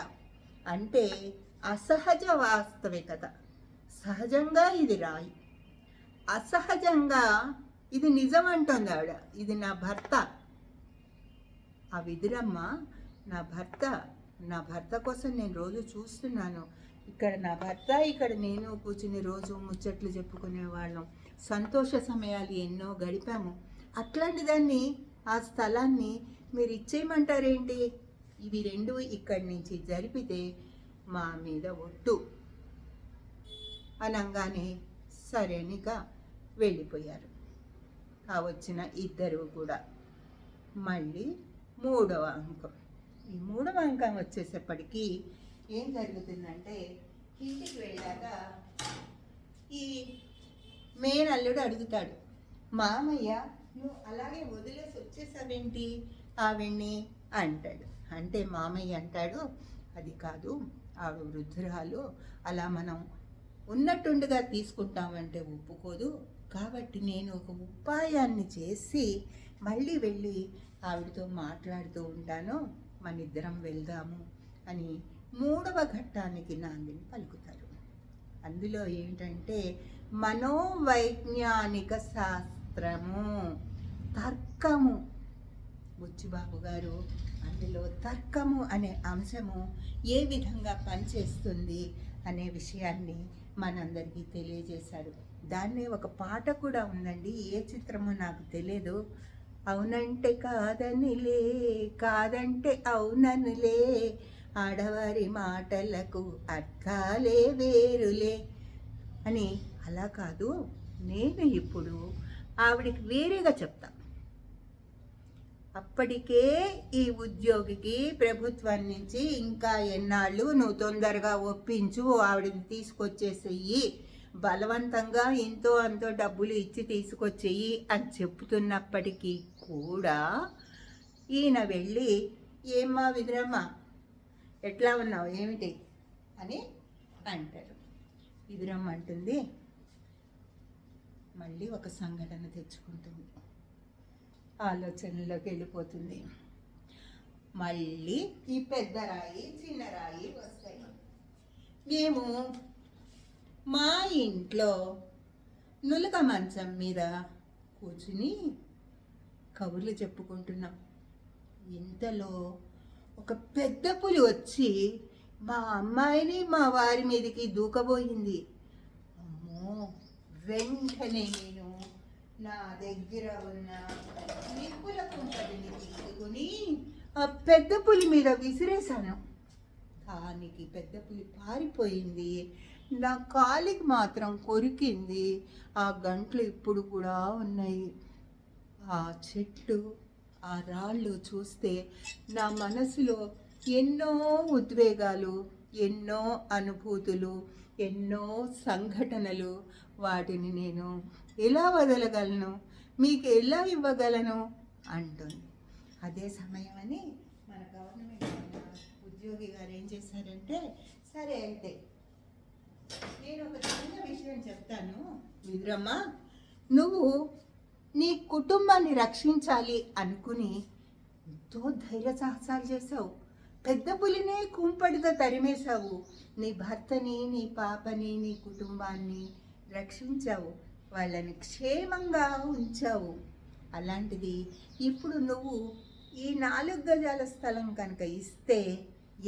అంటే అసహజ వాస్తవికత. సహజంగా ఇది రాయి, అసహజంగా ఇది నిజం అంటుంది ఆవిడ. ఇది నా భర్త. ఆ విదురమ్మ నా భర్త కోసం నేను రోజు చూస్తున్నాను. ఇక్కడ నా భర్త, ఇక్కడ నేను కూర్చుని రోజు ముచ్చట్లు చెప్పుకునేవాళ్ళం, సంతోష సమయాలు ఎన్నో గడిపాము. అట్లాంటి దాన్ని, ఆ స్థలాన్ని మీరు ఇచ్చేయమంటారేంటి? ఇవి 2 ఇక్కడి నుంచి జరిపితే మా మీద ఒట్టు అనంగానే సరేనిగా వెళ్ళిపోయారు. ఆ వచ్చిన ఇద్దరు కూడా. మళ్ళీ 3వ అంకం. ఈ 3వ అంకం వచ్చేసేపటికి ఏం జరుగుతుందంటే, ఇంటికి వెళ్ళాక ఈ మేనల్లుడు అడుగుతాడు, మామయ్య నువ్వు అలాగే వదిలేసి వచ్చేసావేంటి ఆవిడ్ని అంటాడు. అంటే మామయ్య అంటాడు, అది కాదు, ఆవిడ వృద్ధురాలు, అలా మనం ఉన్నట్టుండిగా తీసుకుంటామంటే ఒప్పుకోదు, కాబట్టి నేను ఒక ఉపాయాన్ని చేసి మళ్ళీ వెళ్ళి ఆవిడతో మాట్లాడుతూ ఉంటాను, మనిద్దరం వెళ్దాము అని 3వ ఘట్టానికి నాందిని పలుకుతారు. అందులో ఏంటంటే మనోవైజ్ఞానిక శాస్త్రము, తర్కము. బుచ్చిబాబు గారు అందులో తర్కము అనే అంశము ఏ విధంగా పనిచేస్తుంది అనే విషయాన్ని మనందరికీ తెలియజేశారు. దాన్నే ఒక పాట కూడా ఉందండి, ఏ చిత్రమో నాకు తెలియదు. అవునంటే కాదనిలే, కాదంటే అవుననులే, ఆడవారి మాటలకు అర్థాలే వేరులే అని. అలా కాదు, నేను ఇప్పుడు ఆవిడికి వేరేగా చెప్తా. అప్పటికే ఈ ఉద్యోగికి ప్రభుత్వం నుంచి ఇంకా ఎన్నాళ్ళు నువ్వు తొందరగా ఒప్పించు, ఆవిడని తీసుకొచ్చేసేయి, బలవంతంగా ఇంతో అంతో డబ్బులు ఇచ్చి తీసుకొచ్చేయి అని చెప్తున్నప్పటికీ కూడా ఈయన వెళ్ళి, ఏమ్మా విదురమ్మ ఎట్లా ఉన్నావు ఏమిటి అని అంటారు. విదురమ్మ అంటుంది, మళ్ళీ ఒక సంఘటన తెచ్చుకుంటుంది, ఆలోచనలోకి వెళ్ళిపోతుంది. మళ్ళీ ఈ పెద్ద రాయి చిన్న రాయి వస్తాయి. మేము మా ఇంట్లో నులక మంచం మీద కూర్చుని కబుర్లు చెప్పుకుంటున్నాం. ఇంతలో ఒక పెద్ద పులి వచ్చి మా అమ్మాయిని మా వారి మీదకి దూకబోయింది. అమ్మో! వెంటనే నేను నా దగ్గర ఉన్న నిప్పుల కుంపటిని తీసుకుని ఆ పెద్ద పులి మీద విసిరేశాను. దానికి పెద్ద పులి పారిపోయింది. నా కాలికి మాత్రం కొరికింది. ఆ గంటలు ఇప్పుడు కూడా ఉన్నాయి. ఆ చెట్లు, ఆ రాళ్ళు చూస్తే నా మనసులో ఎన్నో ఉద్వేగాలు, ఎన్నో అనుభూతులు, ఎన్నో సంఘటనలు. వాటిని నేను ఎలా వదలగలను, మీకు ఎలా ఇవ్వగలను అంటుంది. అదే సమయమని మన గవర్నమెంట్ ఉద్యోగి గారు ఏం చేశారంటే, సరే అయితే నేను ఒక చిన్న విషయం చెప్తాను విదురమ్మ, నువ్వు నీ కుటుంబాన్ని రక్షించాలి అనుకుని ఎంతో ధైర్య సాహసాలు చేసావు. పెద్ద పులినే కుంపడితో తరిమేశావు. నీ భర్తని, నీ పాపని, నీ కుటుంబాన్ని రక్షించావు, వాళ్ళని క్షేమంగా ఉంచావు. అలాంటిది ఇప్పుడు నువ్వు ఈ 4 గజాల స్థలం కనుక ఇస్తే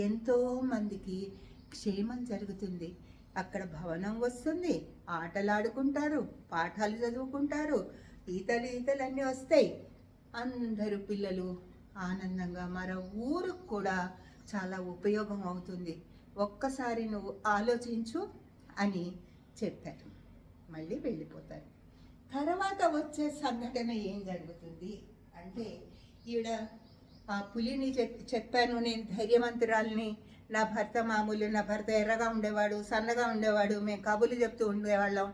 ఎంతో మందికి క్షేమం జరుగుతుంది. అక్కడ భవనం వస్తుంది, ఆటలాడుకుంటారు, పాఠాలు చదువుకుంటారు, ఈతలు అన్నీ వస్తాయి. అందరూ పిల్లలు ఆనందంగా, మరో ఊరికి కూడా చాలా ఉపయోగం అవుతుంది. ఒక్కసారి నువ్వు ఆలోచించు అని చెప్పారు. మళ్ళీ వెళ్ళిపోతారు. తర్వాత వచ్చే సంఘటన ఏం జరుగుతుంది అంటే, ఈవిడ ఆ పులిని చెప్పాను, నేను ధైర్యవంతురాలని, నా భర్త మామూలు, నా భర్త ఎర్రగా ఉండేవాడు, సన్నగా ఉండేవాడు, మేము కబుర్లు చెప్తూ ఉండేవాళ్ళం,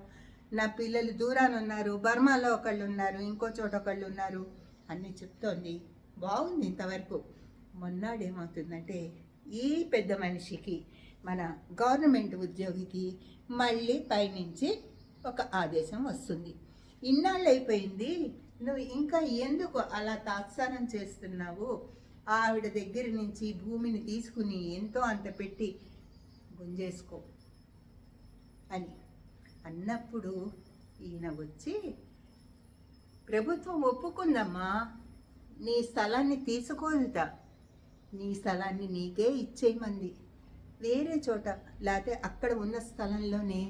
నా పిల్లలు దూరాన ఉన్నారు, బర్మాలో ఒకళ్ళు ఉన్నారు, ఇంకో చోట ఒకళ్ళు ఉన్నారు అన్నీ చెప్తోంది. బాగుంది ఇంతవరకు. మొన్నాడు ఏమవుతుందంటే, ఈ పెద్ద మనిషికి, మన గవర్నమెంట్ ఉద్యోగికి మళ్ళీ పైనుంచి ఒక ఆదేశం వస్తుంది. ఇన్నాళ్ళు అయిపోయింది, నువ్వు ఇంకా ఎందుకు అలా తాత్సారం చేస్తున్నావు, ఆవిడ దగ్గర నుంచి భూమిని తీసుకుని ఎంతో అంత పెట్టి గుంజేసుకో అని అన్నప్పుడు ఈయన వచ్చి, ప్రభుత్వం ఒప్పుకుందమ్మా, నీ స్థలాన్ని తీసుకోదుట, నీ స్థలాన్ని నీకే ఇచ్చేయమంది, వేరే చోట లేకపోతే అక్కడ ఉన్న స్థలంలోనే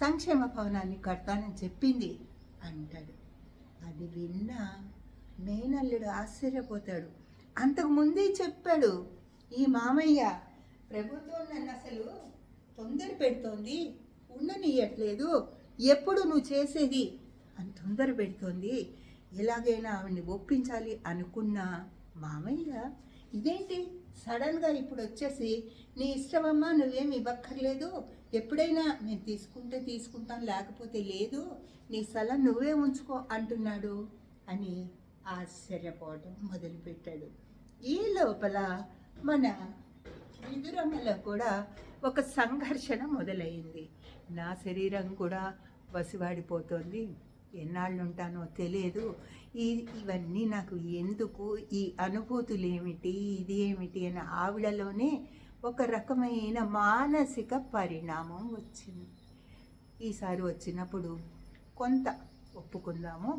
సంక్షేమ భవనాన్ని కడతానని చెప్పింది అంటాడు. అది విన్న మేనల్లుడు ఆశ్చర్యపోతాడు. అంతకుముందే చెప్పాడు ఈ మామయ్య, ప్రభుత్వం నన్ను అసలు తొందర పెడుతోంది, ఉండనియట్లేదు, ఎప్పుడు నువ్వు చేసేది అని తొందర పెడుతోంది, ఎలాగైనా ఆవిడ్ని ఒప్పించాలి అనుకున్న మామయ్య ఇదేంటి సడన్గా ఇప్పుడు వచ్చేసి, నీ ఇష్టమమ్మా, నువ్వేమి ఇవ్వక్కర్లేదు, ఎప్పుడైనా నేను తీసుకుంటే తీసుకుంటాం, లేకపోతే లేదు, నీ స్థలం నువ్వే ఉంచుకో అంటున్నాడు అని ఆశ్చర్యపోవడం మొదలుపెట్టాడు. ఈ లోపల మన విదురమ్మలో కూడా ఒక సంఘర్షణ మొదలైంది. నా శరీరం కూడా వసివాడిపోతుంది, ఎన్నాళ్ళు ఉంటానో తెలియదు, ఇవన్నీ నాకు ఎందుకు, ఈ అనుభూతులు ఏమిటి, ఇది ఏమిటి అని ఆవిడలోనే ఒక రకమైన మానసిక పరిణామం వచ్చింది. ఈసారి వచ్చినప్పుడు కొంత ఒప్పుకుందాము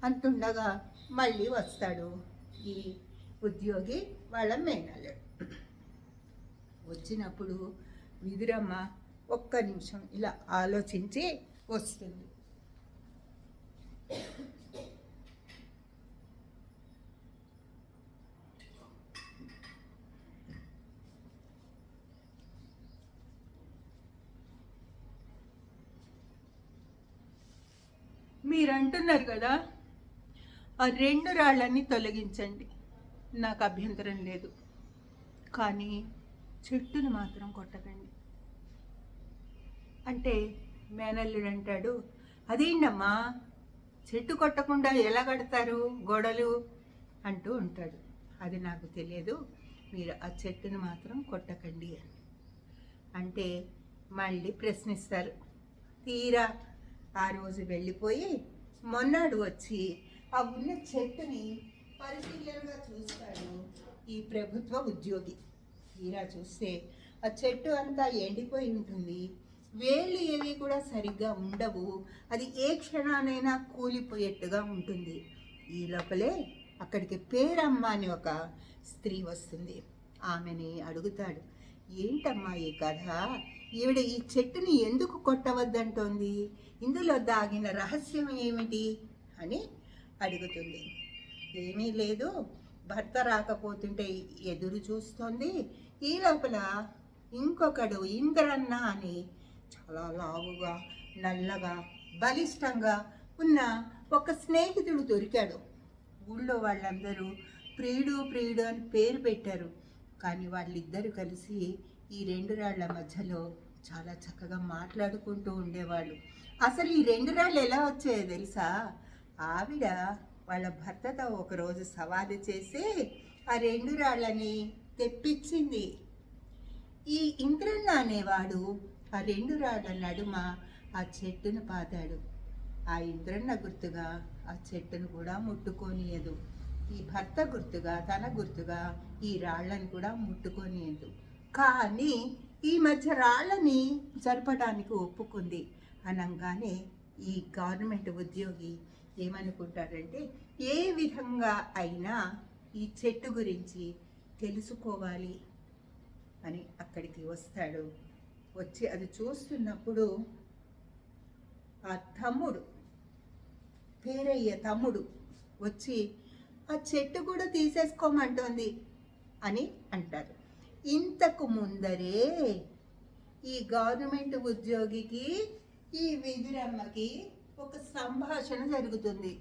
అంటుండగా మళ్ళీ వస్తాడు ఈ ఉద్యోగి వాళ్ళ మేనల్లుడు. వచ్చినప్పుడు విదురమ్మ ఒక్క నిమిషం ఇలా ఆలోచించి వస్తుంది. మీరు అంటున్నారు కదా, ఆ 2 రాళ్ళని తొలగించండి, నాకు అభ్యంతరం లేదు, కానీ చెట్టును మాత్రం కొట్టకండి అంటే మేనల్లుడు అంటాడు, అదేంటమ్మా చెట్టు కొట్టకుండా ఎలా కడతారు గోడలు అంటూ ఉంటాడు. అది నాకు తెలియదు, మీరు ఆ చెట్టును మాత్రం కొట్టకండి అని అంటే మళ్ళీ ప్రశ్నిస్తారు. తీరా ఆ రోజు వెళ్ళిపోయి మొన్నాడు వచ్చి ఆ ఉన్న చెట్టుని పరిశీలనగా చూస్తాడు ఈ ప్రభుత్వ ఉద్యోగి. తీరా చూస్తే ఆ చెట్టు అంతా ఎండిపోయి ఉంటుంది, వేళ్ళు ఏవి కూడా సరిగ్గా ఉండవు, అది ఏ క్షణానైనా కూలిపోయేట్టుగా ఉంటుంది. ఈ లోపలే అక్కడికి పేరమ్మ అని ఒక స్త్రీ వస్తుంది. ఆమెని అడుగుతాడు, ఏంటమ్మా ఈ కథ, ఈవిడ ఈ చెట్టుని ఎందుకు కొట్టవద్దంటోంది, ఇందులో దాగిన రహస్యం ఏమిటి అని అడుగుతుంది. ఏమీ లేదు, భర్త రాకపోతుంటే ఎదురు చూస్తోంది. ఈ లోపల ఇంకొకడు ఇంద్రన్న అని చాలా లావుగా నల్లగా బలిష్టంగా ఉన్న ఒక స్నేహితుడు దొరికాడు. ఊళ్ళో వాళ్ళందరూ ప్రియుడు ప్రియుడు అని పేరు పెట్టారు. కానీ వాళ్ళిద్దరూ కలిసి ఈ 2 రాళ్ల మధ్యలో చాలా చక్కగా మాట్లాడుకుంటూ ఉండేవాళ్ళు. అసలు ఈ 2 రాళ్ళు ఎలా వచ్చాయో తెలుసా? ఆవిడ వాళ్ళ భర్తతో ఒకరోజు సవాలు చేసి ఆ 2 రాళ్ళని తెప్పించింది. ఈ ఇంద్రన్న అనేవాడు ఆ 2 రాళ్ల నడుమ ఆ చెట్టును పాతాడు. ఆ ఇంద్రన్న గుర్తుగా ఆ చెట్టును కూడా ముట్టుకోనియదు. ఈ భర్త గుర్తుగా తన గుర్తుగా ఈ రాళ్ళని కూడా ముట్టుకోనియదు. కానీ ఈ మధ్య రాళ్ళని జరపడానికి ఒప్పుకుంది అనగానే ఈ గవర్నమెంట్ ఉద్యోగి ఏమనుకుంటాడంటే, ఏ విధంగా అయినా ఈ చెట్టు గురించి తెలుసుకోవాలి అని అక్కడికి వస్తాడు. వచ్చి అది చూస్తున్నప్పుడు ఆ తమ్ముడు, పేరయ్య తమ్ముడు వచ్చి ఆ చెట్టు కూడా తీసేసుకోమంటోంది అని అంటారు. ఇంతకు ముందరే ఈ గవర్నమెంట్ ఉద్యోగికి ఈ విదురమ్మకి ఒక సంభాషణ జరుగుతుంది.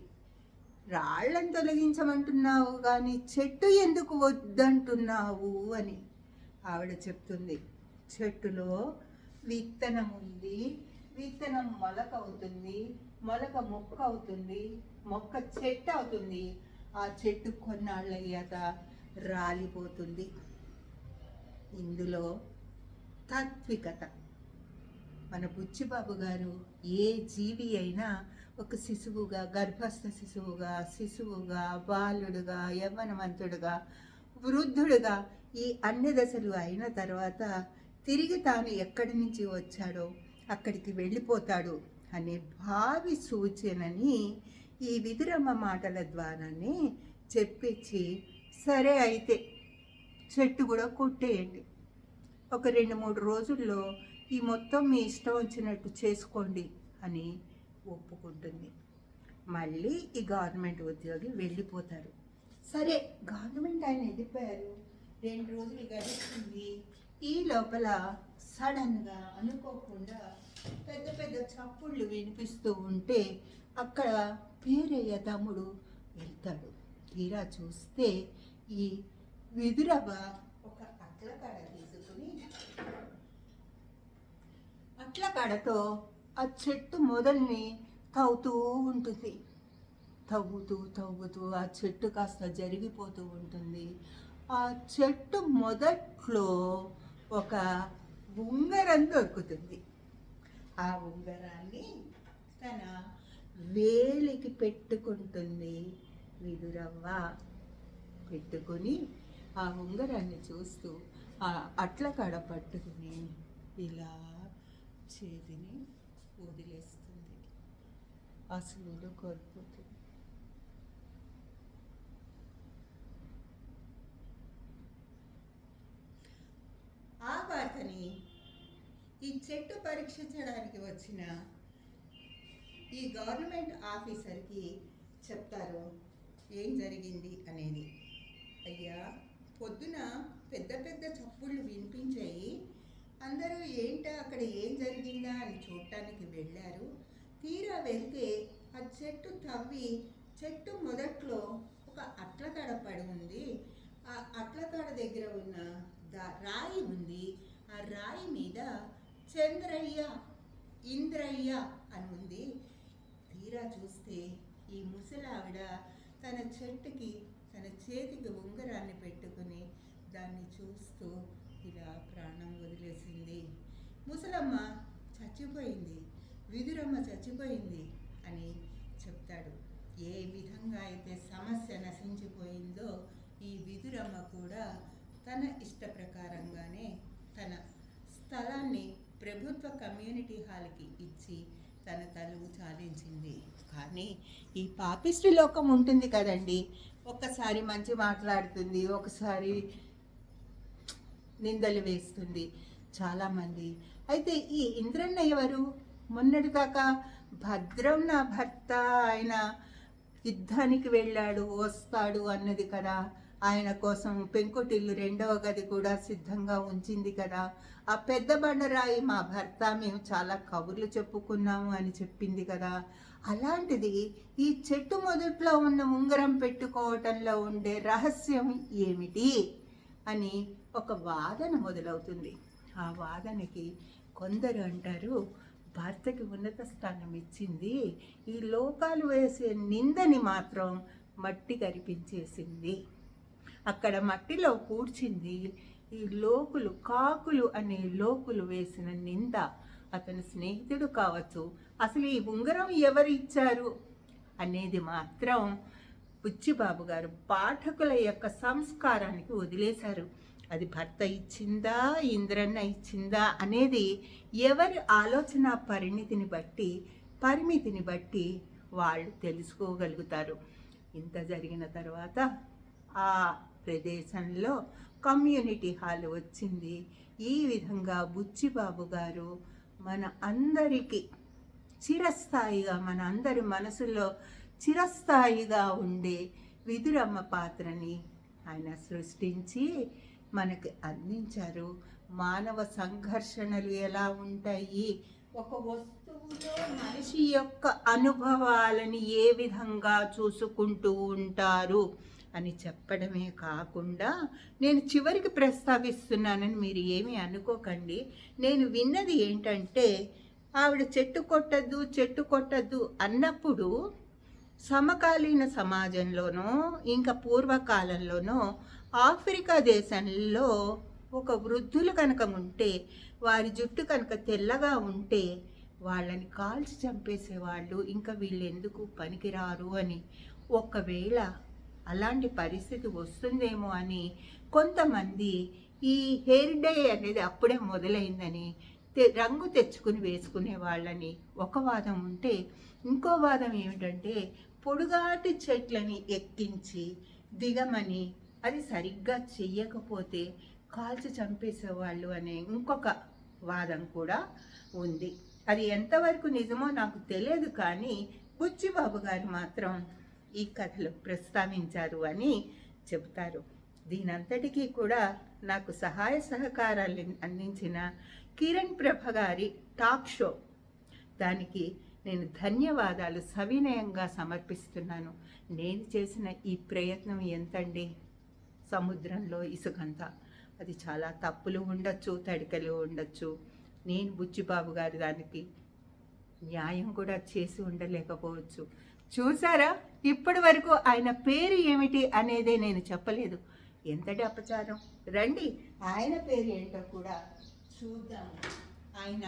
రాళ్ళని తొలగించమంటున్నావు కానీ చెట్టు ఎందుకు వద్దంటున్నావు అని ఆవిడ చెప్తుంది. చెట్టులో విత్తనం ఉంది, విత్తనం మొలక అవుతుంది, మొలక మొక్క అవుతుంది, మొక్క చెట్టు అవుతుంది, ఆ చెట్టు కొన్నాళ్ళు అయ్యాక రాలిపోతుంది. ఇందులో తాత్వికత. మన బుచ్చిబాబు గారు ఏ జీవి అయినా ఒక శిశువుగా, గర్భస్థ శిశువుగా, బాలుడుగా, యవ్వనవంతుడుగా, వృద్ధుడుగా ఈ అన్ని దశలు అయిన తర్వాత తిరిగి తాను ఎక్కడి నుంచి వచ్చాడో అక్కడికి వెళ్ళిపోతాడు అనే భావి సూచనని ఈ విదురమ్మ మాటల ద్వారానే చెప్పించి, సరే అయితే చెట్టు కూడా కొట్టేయండి, ఒక 2-3 రోజుల్లో ఈ మొత్తం మీ ఇష్టం వచ్చినట్టు చేసుకోండి అని ఒప్పుకుంటుంది. మళ్ళీ ఈ గవర్నమెంట్ ఉద్యోగి వెళ్ళిపోతారు. సరే, గవర్నమెంట్ ఆయన వెళ్ళిపోయారు, 2 రోజులు గడుస్తుంది. ఈ లోపల సడన్గా అనుకోకుండా పెద్ద పెద్ద చప్పుళ్ళు వినిపిస్తూ ఉంటే అక్కడ పేరయ్య తమ్ముడు వెళ్తాడు. తీరా చూస్తే ఈ విదురవ్వ ఒక అట్లకాడ తీసుకుని అట్లకాడతో ఆ చెట్టు మొదల్ని తవ్వుతూ ఉంటుంది. తవ్వుతూ ఆ చెట్టు కాస్త జరిగిపోతూ ఉంటుంది. ఆ చెట్టు మొదట్లో ఒక ఉంగరం దొరుకుతుంది. ఆ ఉంగరాన్ని తన వేలికి పెట్టుకుంటుంది విదురవ్వ. పెట్టుకొని ఆ ఉంగరాన్ని చూస్తూ ఆ అట్లకాడ పట్టుకుని ఇలా చేతిని వదిలేస్తుంది. అసలు కోల్పోతుంది. ఆ వార్తని ఈ చెట్టు పరీక్షించడానికి వచ్చిన ఈ గవర్నమెంట్ ఆఫీసర్కి చెప్తారు ఏం జరిగింది అనేది. అయ్యా, పొద్దున పెద్ద పెద్ద చప్పుళ్ళు వినిపించాయి. అందరూ ఏంటా అక్కడ ఏం జరిగిందా అని చూడటానికి వెళ్ళారు. తీరా వెళ్తే ఆ చెట్టు తవ్వి చెట్టు మొదట్లో ఒక అట్లకాడ పడి ఉంది. ఆ అట్లకాడ దగ్గర ఉన్న రాయి ఉంది. ఆ రాయి మీద చంద్రయ్య, ఇంద్రయ్య అని ఉంది. తీరా చూస్తే ఈ ముసలావిడ తన చెట్టుకి తన చేతికి ఉంగరాన్ని పెట్టుకుని దాన్ని చూస్తూ ఇలా ప్రాణం వదిలేసింది. ముసలమ్మ చచ్చిపోయింది, విదురమ్మ చచ్చిపోయింది అని చెప్తాడు. ఏ విధంగా అయితే సమస్య నశించిపోయిందో ఈ విదురమ్మ కూడా తన ఇష్ట ప్రకారంగానే తన స్థలాన్ని ప్రభుత్వ కమ్యూనిటీ హాల్కి ఇచ్చి తన తలువు చాలించింది. కానీ ఈ పాపిష్టి లోకం ఉంటుంది కదండి, ఒక్కసారి మంచి మాట్లాడుతుంది, ఒకసారి నిందలు వేస్తుంది చాలామంది. అయితే ఈ ఇంద్రన్న ఎవరు? మొన్నటిదాకా భద్రం నా భర్త, ఆయన యుద్ధానికి వెళ్ళాడు వస్తాడు అన్నది కదా, ఆయన కోసం పెంకుటిల్లు 2వ గది కూడా సిద్ధంగా ఉంచింది కదా, ఆ పెద్ద బండరాయి మా భర్త, మేము చాలా కబుర్లు చెప్పుకున్నాము అని చెప్పింది కదా. అలాంటిది ఈ చెట్టు మొదట్లో ఉన్న ఉంగరం పెట్టుకోవటంలో ఉండే రహస్యం ఏమిటి అని ఒక వాదన మొదలవుతుంది. ఆ వాదనకి కొందరు అంటారు, భర్తకి ఉన్నత స్థానం ఇచ్చింది, ఈ లోకాలు వేసే నిందని మాత్రం మట్టి కరిపించేసింది. అక్కడ మట్టిలో పూడ్చింది ఈ లోకులు, కాకులు అనే లోకులు వేసిన నింద. అతని స్నేహితుడు కావచ్చు, అసలు ఈ ఉంగరం ఎవరు ఇచ్చారు అనేది మాత్రం బుచ్చిబాబు గారు పాఠకుల యొక్క సంస్కారానికి వదిలేశారు. అది భర్త ఇచ్చిందా, ఇంద్రన్న ఇచ్చిందా అనేది ఎవరి ఆలోచన పరిమితిని బట్టి వాళ్ళు తెలుసుకోగలుగుతారు. ఇంత జరిగిన తర్వాత ఆ ప్రదేశంలో కమ్యూనిటీ హాల్ వచ్చింది. ఈ విధంగా బుచ్చిబాబు గారు మన అందరికీ చిరస్థాయిగా, మన అందరి మనసులో చిరస్థాయిగా ఉండే విదురమ్మ పాత్రని ఆయన సృష్టించి మనకి అందించారు. మానవ సంఘర్షణలు ఎలా ఉంటాయి, ఒక వస్తువులో మనిషి యొక్క అనుభవాలని ఏ విధంగా చూసుకుంటూ ఉంటారు అని చెప్పడమే కాకుండా, నేను చివరికి ప్రస్తావిస్తున్నానని మీరు ఏమీ అనుకోకండి. నేను విన్నది ఏంటంటే, ఆవిడ చెట్టు కొట్టద్దు అన్నప్పుడు సమకాలీన సమాజంలోనో ఇంకా పూర్వకాలంలోనో ఆఫ్రికా దేశంలో ఒక వృద్ధులు కనుక ఉంటే, వారి జుట్టు కనుక తెల్లగా ఉంటే వాళ్ళని కాల్చి చంపేసేవాళ్ళు, ఇంకా వీళ్ళు ఎందుకు పనికిరారు అని. ఒకవేళ అలాంటి పరిస్థితి వస్తుందేమో అని కొంతమంది ఈ హెయిర్ డై అనేది అప్పుడే మొదలైందని రంగు తెచ్చుకుని వేసుకునే వాళ్ళని ఒక వాదం ఉంటే, ఇంకో వాదం ఏమిటంటే పొడుగాటి చెట్లని ఎక్కించి దిగమని, అది సరిగ్గా చెయ్యకపోతే కాల్చి చంపేసేవాళ్ళు అనే ఇంకొక వాదం కూడా ఉంది. అది ఎంతవరకు నిజమో నాకు తెలియదు, కానీ బుచ్చిబాబు గారు మాత్రం ఈ కథలో ప్రస్తావించారు అని చెబుతారు. దీనంతటికీ కూడా నాకు సహాయ సహకారాలు అందించిన కిరణ్ ప్రభ గారి టాక్ షో, దానికి నేను ధన్యవాదాలు సవినయంగా సమర్పిస్తున్నాను. నేను చేసిన ఈ ప్రయత్నం ఎంతండి, సముద్రంలో ఇసుకంత. అది చాలా తప్పులు ఉండొచ్చు, తడికలు ఉండొచ్చు. నేను బుచ్చిబాబు గారి దానికి న్యాయం కూడా చేసి ఉండలేకపోవచ్చు. చూసారా, ఇప్పటి వరకు ఆయన పేరు ఏమిటి అనేదే నేను చెప్పలేదు. ఎంతటి అపచారం. రండి, ఆయన పేరు ఏంటో కూడా చూద్దాము. ఆయన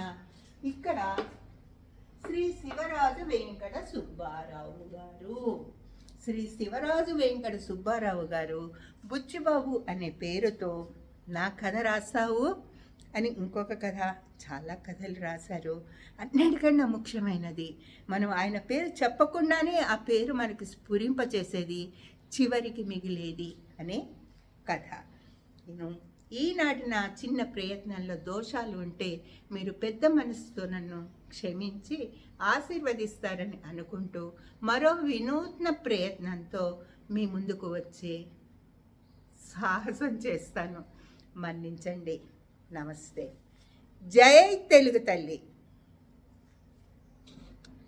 ఇక్కడ శ్రీ శివరాజు వెంకట సుబ్బారావు గారు. శ్రీ శివరాజు వెంకట సుబ్బారావు గారు బుచ్చిబాబు అనే పేరుతో నా కథ రాస్తావు అని ఇంకొక కథ, చాలా కథలు రాశారు. అన్నిటికన్నా ముఖ్యమైనది, మనం ఆయన పేరు చెప్పకుండానే ఆ పేరు మనకి స్ఫురింపచేసేది, చివరికి మిగిలేది అనే కథ. నేను ఈనాటి నా చిన్న ప్రయత్నంలో దోషాలు ఉంటే మీరు పెద్ద మనసుతో నన్ను క్షమించి ఆశీర్వదిస్తారని అనుకుంటూ మరో వినూత్న ప్రయత్నంతో మీ ముందుకు వచ్చి సాహసం చేస్తాను. మన్నించండి. నమస్తే. జై తెలుగు తల్లి.